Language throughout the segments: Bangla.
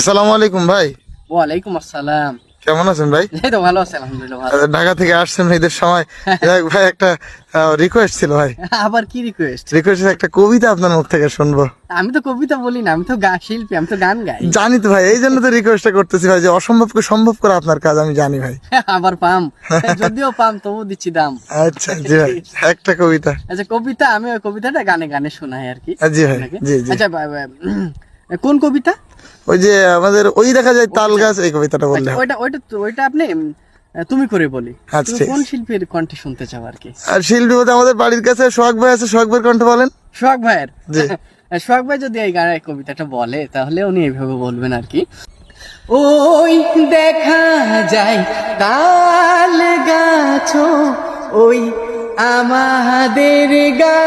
আসসালামু আলাইকুম ভাই। ওয়ালাইকুম আসসালাম। কেমন আছেন ভাই? এই তো ভালো আছি আলহামদুলিল্লাহ। ভালো। ঢাকা থেকে আসছেন ঈদের সময়। যাক ভাই, একটা রিকোয়েস্ট ছিল ভাই। আবার কি রিকোয়েস্ট? রিকোয়েস্ট একটা কবিতা আপনার মুখ থেকে শুনবো। আমি তো কবিতা বলি না, আমি তো শিল্পী, আমি তো গান গাই। জানি তো ভাই, এই জন্য তো রিকোয়েস্টটা করতেছি ভাই, যে অসম্ভবকে সম্ভব করা আপনার কাজ, আমি জানি ভাই। আবার পাম, যদিও পাম তবু দিচ্ছি দাম। আচ্ছা জি ভাই, একটা কবিতা। আচ্ছা কবিতা, আমি ওই কবিতাটা গানে গানে শোনাই আর কি। জি ভাই, জি জি। আচ্ছা কোন কবিতা? ওই যে আমাদের ওই দেখা যায় তাল গাছ, এই কবিতাটা বললে আচ্ছা, হবে। ওইটা আপনি তুমি করে বলি। আচ্ছা, তুমি ঠিক কোন আছে। শিল্পীর কণ্ঠে শুনতে চাও আর কি? আর শিল্পী বলতে আমাদের বাড়ির কাছে সোহাগ ভাই আছে, সোহাগ ভাইয়ের কণ্ঠে বলেন। সোহাগ ভাইয়ের? জি। সোহাগ ভাই যদি এই গানের কবিতাটা বলে তাহলে উনি এইভাবে বলবেন আর কি। ওই দেখা যায় তাল গাছ, ওই আমাদের গা,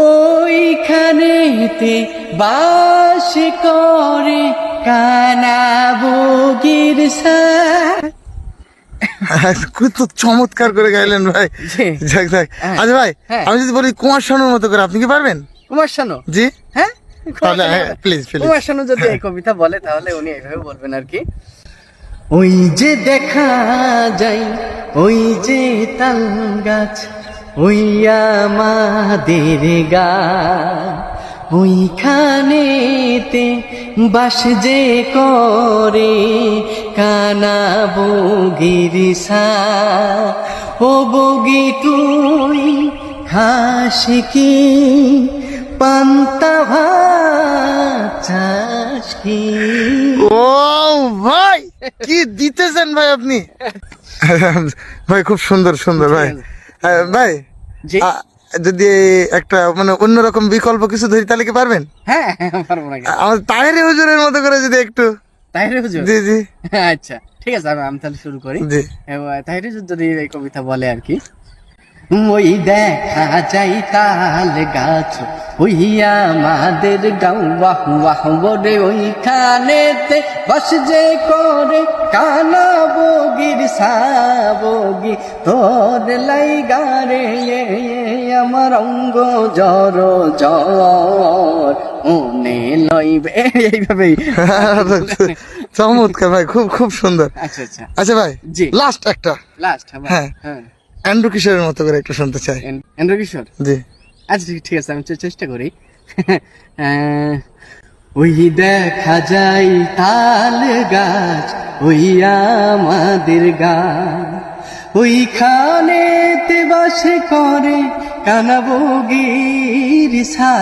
ওইখানেতে বাস করে কানা বগির সা। খুব চমৎকার করে গাইলেন ভাই। জি। যাক যাক। আচ্ছা ভাই, হ্যাঁ। আমি যদি বলি কুমার শানুর মতো করে, আপনি কি পারবেন? কুমার শানু? জি। হ্যাঁ, তাহলে প্লিজ প্লিজ। কুমার শানু যদি এই কবিতা বলে তাহলে উনি এইভাবে বলবেন আর কি। ওই যে দেখা যায়, ওই যে তাল গাছ, ওই আমাদের গা, ওইখানেতে বাস যে করে কানা বগির সা। ও বগি তুই খাস কি, পান্তা ভাত চাস কি? ও ভাই, কি দিতেছেন ভাই আপনি। ভাই খুব সুন্দর সুন্দর ভাই। ভাই জি। যদি একটা মানে অন্যরকম বিকল্প কিছু ধরি তাহলে কি পারবেন? হ্যাঁ, পারবো না কেন? আমাদের তাহেরি হুজুরের মতো করে যদি একটু। তাহিরে হুজুর? জি জি আচ্ছা ঠিক আছে, আমি তাহলে শুরু করি। জি। তাহিরে হুজুর যদি এই কবিতা বলে আর কি। ওই দেখা যাই তাল গাছ, ওই আমাদের গাঁও, বাহ বাহ বলে ওইখানেতে বাস যে করে কানা বগির সাবগি, তোর লাইগারে আমার অঙ্গ জর জর মনে লইবে। এইভাবেই। চমৎকার ভাই, খুব খুব সুন্দর। আচ্ছা আচ্ছা আচ্ছা ভাই, জি। লাস্ট একটা। লাস্ট। হ্যাঁ। হ্যাঁ, অ্যান্ড্রু কিশোরের মতো করে একটু শুনতে চাই। এন্দ্র কিশোর? জি। আচ্ছা ঠিক আছে, আমি চেষ্টা করি। ওই দেখা যায় তাল গাছ, ওই আমাদের গা, ওইখানেতে বাস করে কানা বগির সা।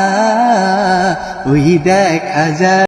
ওই দেখা যায়